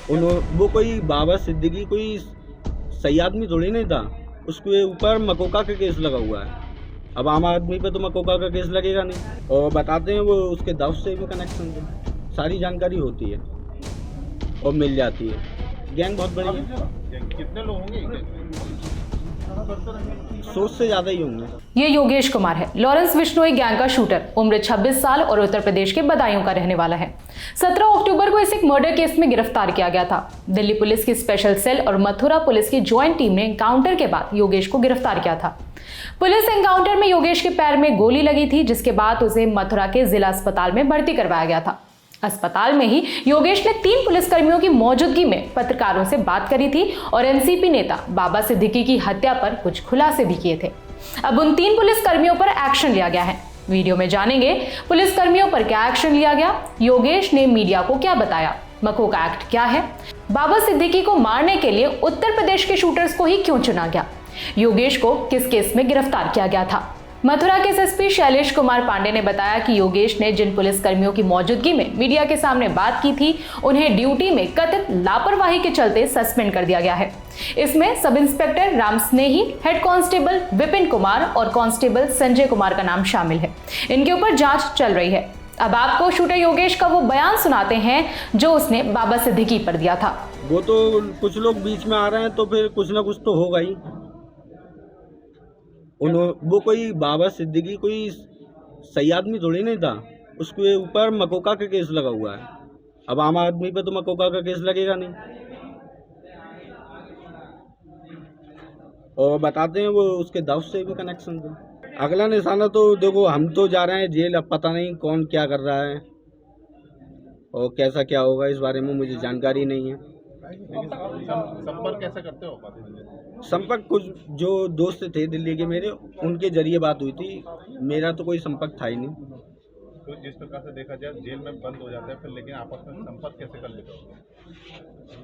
वो कोई बाबा सिद्दीकी कोई सही आदमी थोड़ी नहीं था। उसके ऊपर मकोका का केस लगा हुआ है। अब आम आदमी पे तो मकोका का केस लगेगा नहीं। और बताते हैं वो उसके दाऊद से भी कनेक्शन है, सारी जानकारी होती है और मिल जाती है। गैंग बहुत बड़ी है। कितने लोग होंगे? 100 से ज़्यादा ही होंगे। ये योगेश कुमार है, लॉरेंस बिश्नोई गैंग का शूटर, उम्र 26 साल और उत्तर प्रदेश के बदायूं का रहने वाला है। 17 अक्टूबर को इसे एक मर्डर केस में गिरफ्तार किया गया था। दिल्ली पुलिस की स्पेशल सेल और मथुरा पुलिस की ज्वाइंट टीम ने एनकाउंटर के बाद योगेश को गिरफ्तार किया था। पुलिस एनकाउंटर में योगेश के पैर में गोली लगी थी, जिसके बाद उसे मथुरा के जिला अस्पताल में भर्ती करवाया गया था। अस्पताल में ही योगेश ने 3 पुलिसकर्मियों की मौजूदगी में पत्रकारों से बात करी थी और एनसीपी नेता बाबा सिद्दीकी की हत्या पर कुछ खुलासे भी किए थे। अब उन 3 पुलिसकर्मियों पर एक्शन लिया गया है। वीडियो में जानेंगे पुलिसकर्मियों पर क्या एक्शन लिया गया, योगेश ने मीडिया को क्या बताया, मकोका एक्ट क्या है, बाबा सिद्दीकी को मारने के लिए उत्तर प्रदेश के शूटर्स को ही क्यों चुना गया, योगेश को किस केस में गिरफ्तार किया गया था। मथुरा के एसएसपी शैलेश कुमार पांडे ने बताया कि योगेश ने जिन पुलिसकर्मियों की मौजूदगी में मीडिया के सामने बात की थी, उन्हें ड्यूटी में कथित लापरवाही के चलते सस्पेंड कर दिया गया है। इसमें सब इंस्पेक्टर राम स्नेही, हेड कांस्टेबल विपिन कुमार और कांस्टेबल संजय कुमार का नाम शामिल है। इनके ऊपर जांच चल रही है। अब आपको शूटर योगेश का वो बयान सुनाते हैं जो उसने बाबा सिद्दीकी पर दिया था। वो तो कुछ लोग बीच में आ रहे हैं तो फिर कुछ ना कुछ तो होगा ही। वो कोई बाबा सिद्दीकी कोई सही आदमी थोड़ी नहीं था। उसके ऊपर मकोका का केस लगा हुआ है। अब आम आदमी पे तो मकोका का केस लगेगा नहीं। और बताते हैं वो उसके दाऊद से भी कनेक्शन है। अगला निशाना तो देखो, हम तो जा रहे हैं जेल। अब पता नहीं कौन क्या कर रहा है और कैसा क्या होगा, इस बारे में मुझे जानकारी नहीं है। संपर्क कैसे करते हो? संपर्क कुछ जो दोस्त थे दिल्ली के मेरे, उनके जरिए बात हुई थी। मेरा तो कोई संपर्क था ही नहीं। तो जिस प्रकार से देखा जाए जेल में बंद हो जाते हैं फिर, लेकिन आपस में संपर्क कैसे कर लेते हो?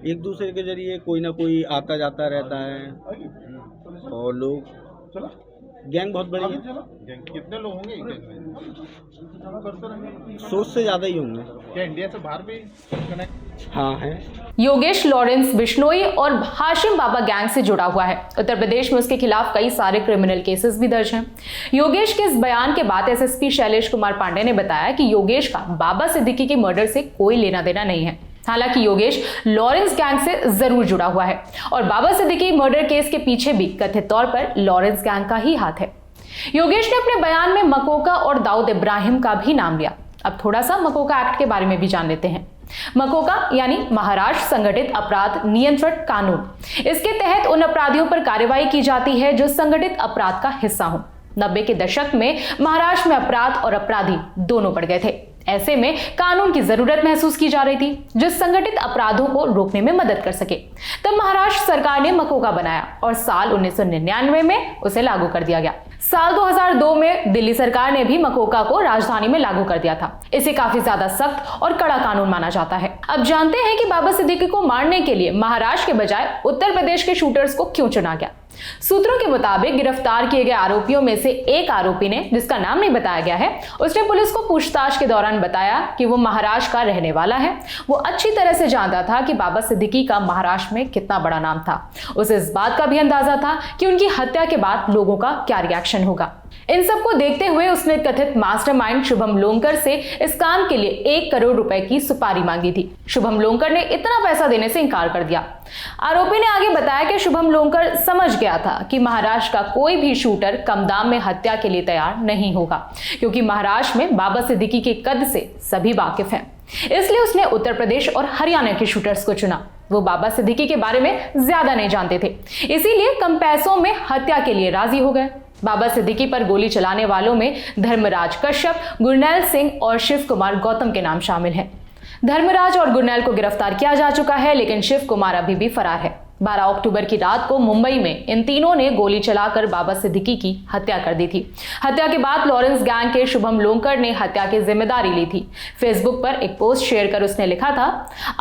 एक दूसरे के जरिए कोई ना कोई आता जाता रहता है। और लोग गैंग बहुत बड़ी है। कितने लोग होंगे गैंग में? 100 से ज़्यादा ही होंगे। क्या इंडिया से बाहर भी कनेक्ट? हाँ है। योगेश लॉरेंस बिश्नोई और हाशिम बाबा गैंग से जुड़ा हुआ है। उत्तर प्रदेश में उसके खिलाफ कई सारे क्रिमिनल केसेस भी दर्ज हैं। योगेश के इस बयान के बाद एसएसपी शैलेश कुमार पांडे ने बताया कि योगेश का बाबा सिद्दीकी के मर्डर से कोई लेना देना नहीं है। हालांकि योगेश लॉरेंस गैंग से जरूर जुड़ा हुआ है और बाबा सिद्दीकी मर्डर केस के पीछे भी कथित तौर पर लॉरेंस गैंग का ही हाथ है। योगेश ने अपने बयान में मकोका और दाऊद इब्राहिम का भी नाम लिया। अब थोड़ा सा मकोका एक्ट के बारे में भी जान लेते हैं। मकोका यानी महाराष्ट्र संगठित अपराध नियंत्रण कानून। इसके तहत उन अपराधियों पर कार्रवाई की जाती है जो संगठित अपराध का हिस्सा हो। 90 के दशक में महाराष्ट्र में अपराध और अपराधी दोनों बढ़ गए थे। ऐसे में कानून की जरूरत महसूस की जा रही थी जो संगठित अपराधों को रोकने में मदद कर सके। तब महाराष्ट्र सरकार ने मकोका बनाया और साल 1999 में उसे लागू कर दिया गया। साल 2002 में दिल्ली सरकार ने भी मकोका को राजधानी में लागू कर दिया था। इसे काफी ज्यादा सख्त और कड़ा कानून माना जाता है। अब जानते हैं कि बाबा सिद्दीकी को मारने के लिए महाराष्ट्र के बजाय उत्तर प्रदेश के शूटर्स को क्यों चुना गया। सूत्रों के मुताबिक गिरफ्तार किए गए आरोपियों में से एक आरोपी ने, जिसका नाम नहीं बताया गया है, उसने पुलिस को पूछताछ के दौरान बताया कि वो महाराष्ट्र का रहने वाला है। वो अच्छी तरह से जानता था कि बाबा सिद्दीकी का महाराष्ट्र में कितना बड़ा नाम था। उसे इस बात का भी अंदाजा था कि उनकी हत्या के बाद लोगों का क्या रिएक्शन होगा। इन सबको देखते हुए उसने कथित मास्टरमाइंड शुभम लोंकर से इस काम के लिए 1 करोड़ रुपए की सुपारी मांगी थी। शुभम लोंकर ने इतना पैसा देने से इनकार कर दिया। आरोपी ने आगे बताया कि शुभम लोंकर समझ गया था कि महाराष्ट्र का कोई भी शूटर कम दाम में हत्या के लिए तैयार नहीं होगा, क्योंकि महाराष्ट्र में बाबा सिद्दीकी के कद से सभी वाकिफ हैं। इसलिए उसने उत्तर प्रदेश और हरियाणा के शूटर्स को चुना। वो बाबा सिद्दीकी के बारे में ज्यादा नहीं जानते थे, इसीलिए कम पैसों में हत्या के लिए राजी हो गए। बाबा सिद्दीकी पर गोली चलाने वालों में धर्मराज कश्यप, गुरनैल सिंह और शिव कुमार गौतम के नाम शामिल हैं। धर्मराज और गुरनैल को गिरफ्तार किया जा चुका है, लेकिन शिव कुमार अभी भी फरार है। 12 अक्टूबर की रात को मुंबई में इन तीनों ने गोली चलाकर बाबा सिद्दीकी की हत्या कर दी थी। हत्या के बाद लॉरेंस गैंग के शुभम लोंकर ने हत्या की जिम्मेदारी ली थी। फेसबुक पर एक पोस्ट शेयर कर उसने लिखा था,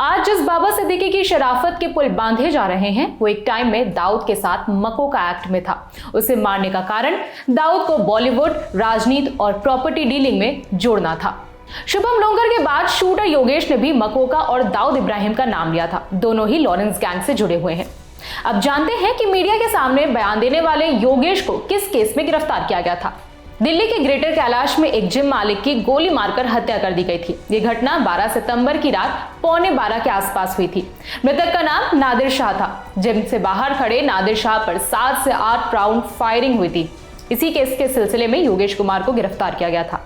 आज जिस बाबा सिद्दीकी की शराफत के पुल बांधे जा रहे हैं वो एक टाइम में दाऊद के साथ मकोका एक्ट में था। उसे मारने का कारण दाऊद को बॉलीवुड, राजनीति और प्रॉपर्टी डीलिंग में जोड़ना था। शुभम लोंगर के बाद शूटर योगेश ने भी मकोका और दाऊद इब्राहिम का नाम लिया था। दोनों ही लॉरेंस गैंग से जुड़े हुए हैं। अब जानते हैं कि मीडिया के सामने बयान देने वाले योगेश को किस केस में गिरफ्तार किया गया था। दिल्ली के ग्रेटर कैलाश में एक जिम मालिक की गोली मारकर हत्या कर दी गई थी। ये घटना 12 सितंबर की रात 11:15 के आसपास हुई थी। मृतक का नाम नादिर शाह था। जिम से बाहर खड़े नादिर शाह पर 7 से 8 राउंड फायरिंग हुई थी। इसी केस के सिलसिले में योगेश कुमार को गिरफ्तार किया गया था।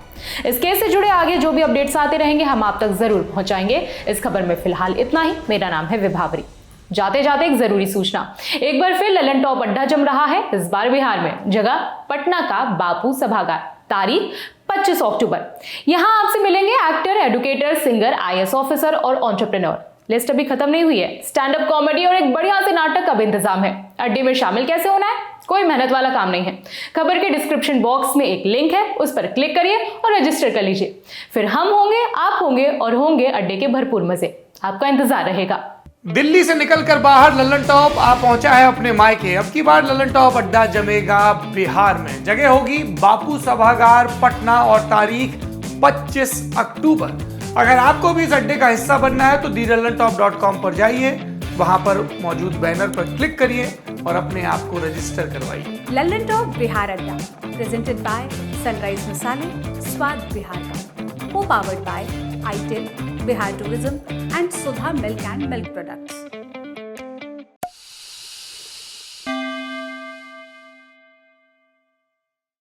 इस केस से जुड़े आगे जो भी अपडेट्स आते रहेंगे हम आप तक जरूर पहुंचाएंगे। इस खबर में फिलहाल इतना ही। मेरा नाम है विभावरी। जाते जाते एक जरूरी सूचना, एक बार फिर ललन टॉप अड्डा जम रहा है। इस बार बिहार में, जगह पटना का बापू सभागार, तारीख 25 अक्टूबर। यहां आपसे मिलेंगे actor, educator, singer, IAS officer और एंटरप्रेन्योर। लिस्ट अभी खत्म नहीं हुई है। स्टैंड अप कॉमेडी और एक बढ़िया से नाटक का भी इंतजाम है। अड्डे में शामिल कैसे होना है? कोई मेहनत वाला काम नहीं है। खबर के डिस्क्रिप्शन बॉक्स में एक लिंक है, उस पर क्लिक करिए और रजिस्टर कर लीजिए। फिर हम होंगे, आप होंगे और होंगे अड्डे के भरपूर मजे। आपका इंतजार रहेगा। दिल्ली से निकलकर बाहर ललन टॉप आ पहुंचा है अपने मायके। अब की बार ललन टॉप अड्डा जमेगा बिहार में। जगह होगी बापू सभागार, पटना और तारीख 25 अक्टूबर। अगर आपको भी इस अड्डे का हिस्सा बनना है तो thelalantop.com पर जाइए, वहां पर मौजूद बैनर पर क्लिक करिए और अपने आप को रजिस्टर करवाइए। ललन टॉप बिहार अड्डा प्रेजेंटेड बाय सनराइज मसाले, स्वाद बिहार का, को powered by itel, Bihar tourism and Sudha milk and milk products.